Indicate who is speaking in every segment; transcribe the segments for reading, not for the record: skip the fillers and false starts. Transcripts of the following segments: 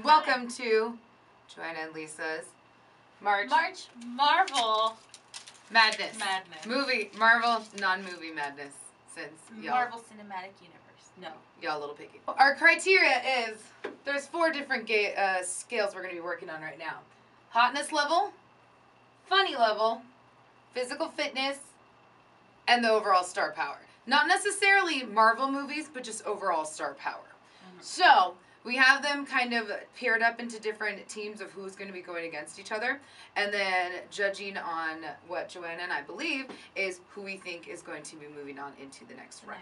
Speaker 1: Welcome to Joanna and Lisa's March
Speaker 2: Marvel
Speaker 1: Madness.
Speaker 2: Movie
Speaker 1: Marvel non-movie madness. Since
Speaker 2: Marvel Cinematic Universe. No.
Speaker 1: Y'all a little picky. Our criteria is there's 4 different scales we're going to be working on right now. Hotness level, funny level, physical fitness, and the overall star power. Not necessarily Marvel movies, but just overall star power. Mm-hmm. So we have them kind of paired up into different teams of who's going to be going against each other. And then judging on what Joanna and I believe is who we think is going to be moving on into the next round.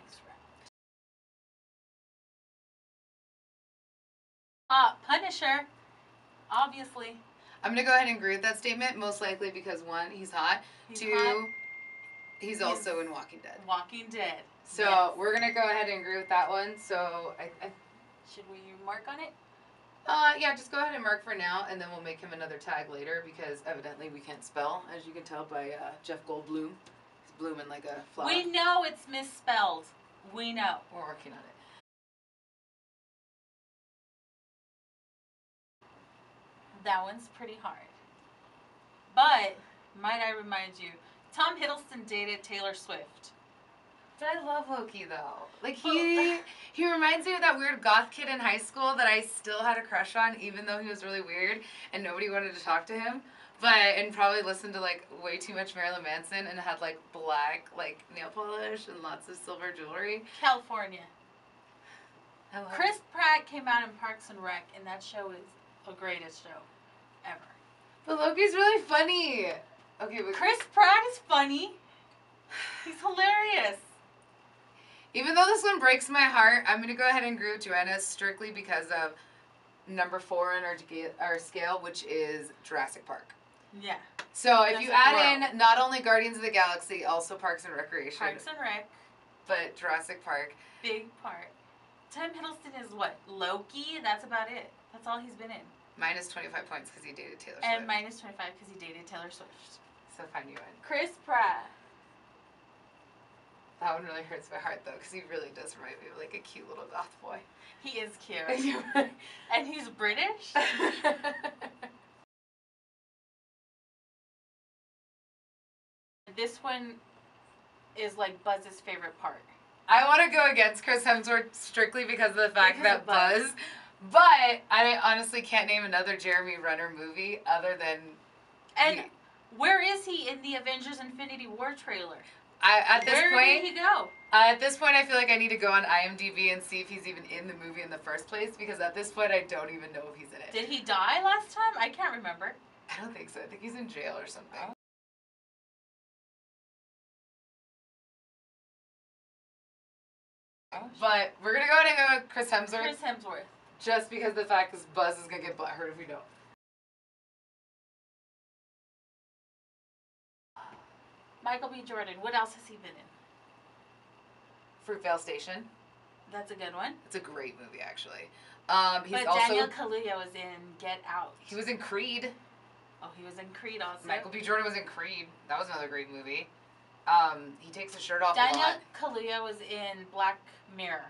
Speaker 2: Punisher, obviously.
Speaker 1: I'm going to go ahead and agree with that statement, most likely because 1, he's hot. 2, he's also in Walking Dead.
Speaker 2: Walking Dead.
Speaker 1: So yes. We're going to go ahead and agree with that one. So
Speaker 2: should we mark on it?
Speaker 1: Yeah, just go ahead and mark for now, and then we'll make him another tag later because evidently we can't spell, as you can tell by Jeff Goldblum. He's blooming like a flower.
Speaker 2: We know it's misspelled. We know.
Speaker 1: We're working on it.
Speaker 2: That one's pretty hard. But, might I remind you, Tom Hiddleston dated Taylor Swift.
Speaker 1: But I love Loki, though. Like, he reminds me of that weird goth kid in high school that I still had a crush on, even though he was really weird, and nobody wanted to talk to him. And probably listened to, like, way too much Marilyn Manson, and had, like, black, like, nail polish and lots of silver jewelry.
Speaker 2: California. Chris Pratt came out in Parks and Rec, and that show is the greatest show ever.
Speaker 1: But Loki's really funny. Okay, but
Speaker 2: Chris Pratt is funny. He's hilarious.
Speaker 1: Even though this one breaks my heart, I'm going to go ahead and agree with Joanna strictly because of number 4 in our scale, which is Jurassic Park.
Speaker 2: Yeah.
Speaker 1: So if you add in not only Guardians of the Galaxy, also Parks and Recreation.
Speaker 2: Parks and Rec.
Speaker 1: But Jurassic Park.
Speaker 2: Big part. Tom Hiddleston is what? Loki? That's about it. That's all he's been in.
Speaker 1: Minus 25 points because he dated Taylor Swift.
Speaker 2: And minus 25 because he dated Taylor Swift.
Speaker 1: So fine, you win.
Speaker 2: Chris Pratt.
Speaker 1: That one really hurts my heart, though, because he really does remind me of, like, a cute little goth boy.
Speaker 2: He is cute. And he's British? This one is, like, Buzz's favorite part.
Speaker 1: I want to go against Chris Hemsworth strictly because of the fact that Buzz. But I honestly can't name another Jeremy Renner movie other than...
Speaker 2: And where is he in the Avengers Infinity War trailer?
Speaker 1: Where
Speaker 2: did he go?
Speaker 1: At this point, I feel like I need to go on IMDb and see if he's even in the movie in the first place, because at this point, I don't even know if he's in it.
Speaker 2: Did he die last time? I can't remember.
Speaker 1: I don't think so. I think he's in jail or something. Oh. But we're going to go ahead and go with Chris Hemsworth.
Speaker 2: Chris Hemsworth.
Speaker 1: Just because of the fact that Buzz is going to get butthurt if we don't.
Speaker 2: Michael B. Jordan. What else has he been in?
Speaker 1: Fruitvale Station.
Speaker 2: That's a good one.
Speaker 1: It's a great movie, actually.
Speaker 2: But Daniel Kaluuya was in Get Out.
Speaker 1: He was in Creed.
Speaker 2: Oh, he was in Creed also.
Speaker 1: Michael B. Jordan was in Creed. That was another great movie. He takes his shirt off
Speaker 2: Daniel
Speaker 1: a lot.
Speaker 2: Kaluuya was in Black Mirror.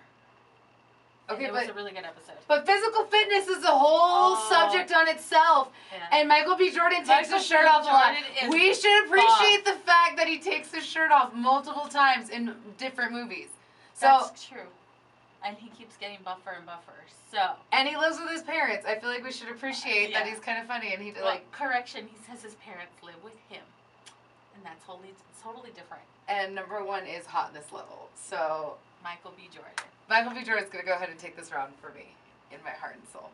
Speaker 1: Okay,
Speaker 2: it was a really good episode.
Speaker 1: But physical fitness is a whole subject on itself. Yeah. And Michael B. Jordan takes his shirt off a lot. We should appreciate the fact that he takes his shirt off multiple times in different movies.
Speaker 2: That's true. And he keeps getting buffer and buffer.
Speaker 1: And he lives with his parents. I feel like we should appreciate that he's kind of funny. And
Speaker 2: correction, he says his parents live with him. And that's totally different.
Speaker 1: And number 1 is hotness level. So
Speaker 2: Michael B. Jordan.
Speaker 1: Michael B. Jordan's going to go ahead and take this round for me, in my heart and soul.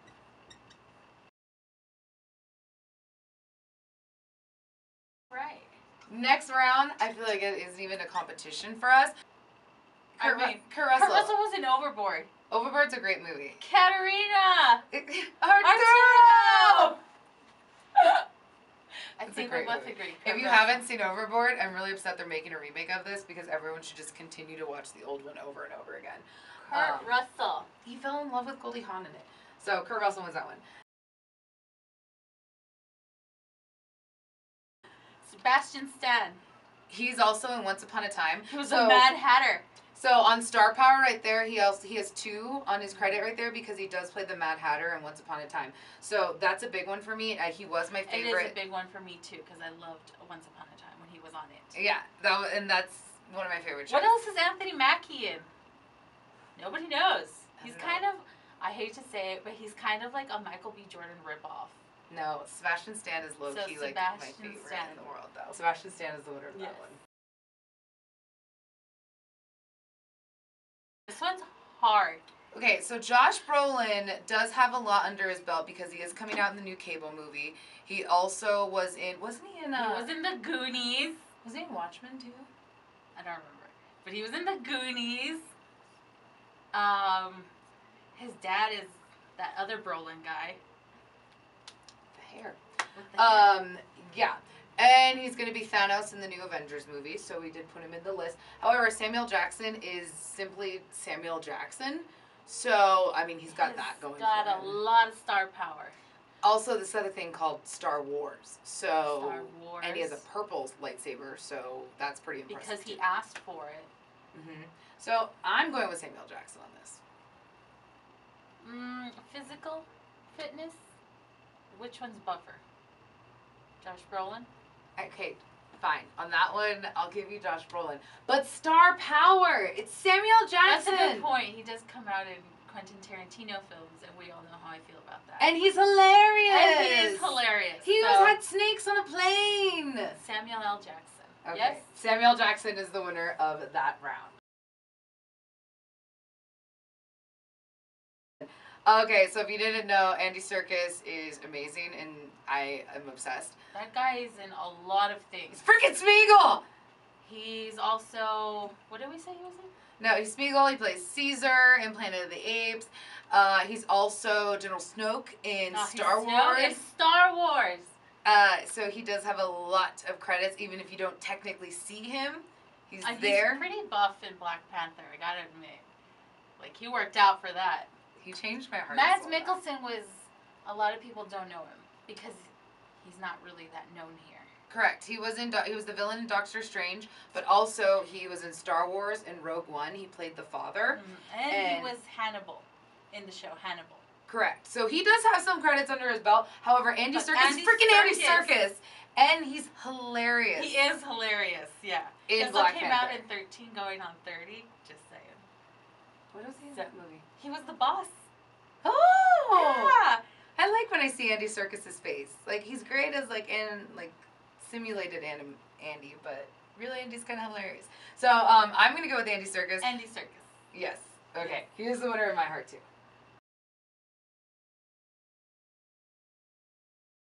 Speaker 2: Right.
Speaker 1: Next round, I feel like it isn't even a competition for us.
Speaker 2: Kurt Russell was in Overboard.
Speaker 1: Overboard's a great movie.
Speaker 2: Katerina!
Speaker 1: Arturo!
Speaker 2: I think we both agree.
Speaker 1: If you haven't seen Overboard, I'm really upset they're making a remake of this because everyone should just continue to watch the old one over and over again.
Speaker 2: Kurt Russell.
Speaker 1: He fell in love with Goldie Hawn in it. So Kurt Russell wins that one.
Speaker 2: Sebastian Stan.
Speaker 1: He's also in Once Upon a Time.
Speaker 2: He was a Mad Hatter.
Speaker 1: So on Star Power right there, he has 2 on his credit right there because he does play the Mad Hatter in Once Upon a Time. So that's a big one for me. He was my favorite.
Speaker 2: It is a big one for me too because I loved Once Upon a Time when he was on it.
Speaker 1: Yeah, and that's one of my favorite shows.
Speaker 2: What else is Anthony Mackie in? Nobody knows. He's kind of, I hate to say it, but he's kind of like a Michael B. Jordan ripoff.
Speaker 1: No, Sebastian Stan is low-key like my favorite in the world though. Sebastian Stan is the winner of that one.
Speaker 2: This one's hard.
Speaker 1: Okay, so Josh Brolin does have a lot under his belt because he is coming out in the new Cable movie. He also was in, wasn't he in?
Speaker 2: He was in the Goonies.
Speaker 1: Was he in Watchmen too?
Speaker 2: I don't remember, but he was in the Goonies. His dad is that other Brolin guy.
Speaker 1: The hair.
Speaker 2: With the hair.
Speaker 1: Yeah. And he's going to be Thanos in the new Avengers movie, so we did put him in the list. However, Samuel Jackson is simply Samuel Jackson. So, I mean, he's got that going for him.
Speaker 2: He's got a lot of star power.
Speaker 1: Also, this other thing called Star Wars. So,
Speaker 2: Star Wars.
Speaker 1: And he has a purple lightsaber, so that's pretty impressive.
Speaker 2: Because he asked for it.
Speaker 1: Mm-hmm. So, I'm going with Samuel Jackson on this.
Speaker 2: Physical fitness? Which one's buffer? Josh Brolin?
Speaker 1: Okay, fine. On that one, I'll give you Josh Brolin. But star power! It's Samuel Jackson!
Speaker 2: That's a good point. He does come out in Quentin Tarantino films, and we all know how I feel about that.
Speaker 1: And he's hilarious!
Speaker 2: And he is hilarious.
Speaker 1: He had snakes on a plane!
Speaker 2: Samuel L. Jackson.
Speaker 1: Okay.
Speaker 2: Yes?
Speaker 1: Samuel Jackson is the winner of that round. Okay, so if you didn't know, Andy Serkis is amazing, and I am obsessed.
Speaker 2: That guy is in a lot of things.
Speaker 1: He's freaking Smeagol!
Speaker 2: He's also, what did we say he was in?
Speaker 1: No, he's Smeagol. He plays Caesar in Planet of the Apes. He's also General Snoke in Star Wars.
Speaker 2: In Star Wars.
Speaker 1: So he does have a lot of credits, even if you don't technically see him. He's
Speaker 2: He's
Speaker 1: there.
Speaker 2: pretty buff in Black Panther, I gotta admit. Like, he worked out for that.
Speaker 1: He changed my heart.
Speaker 2: Mads Mikkelsen was, a lot of people don't know him because he's not really that known here.
Speaker 1: Correct. He was the villain in Doctor Strange, but also he was in Star Wars and Rogue One. He played the father.
Speaker 2: And he was Hannibal in the show Hannibal.
Speaker 1: Correct. So he does have some credits under his belt. However, Andy Serkis is freaking Andy Serkis. And he's hilarious.
Speaker 2: He is hilarious, yeah.
Speaker 1: In Black Panther.
Speaker 2: He came out in 13 going on 30, just saying.
Speaker 1: What was he in that movie?
Speaker 2: He was the boss.
Speaker 1: Oh!
Speaker 2: Yeah!
Speaker 1: I like when I see Andy Serkis' face. Like, he's great as, simulated Andy, but really Andy's kind of hilarious. So, I'm going to go with Andy Serkis.
Speaker 2: Andy Serkis.
Speaker 1: Yes. Okay. He is the winner of my heart, too.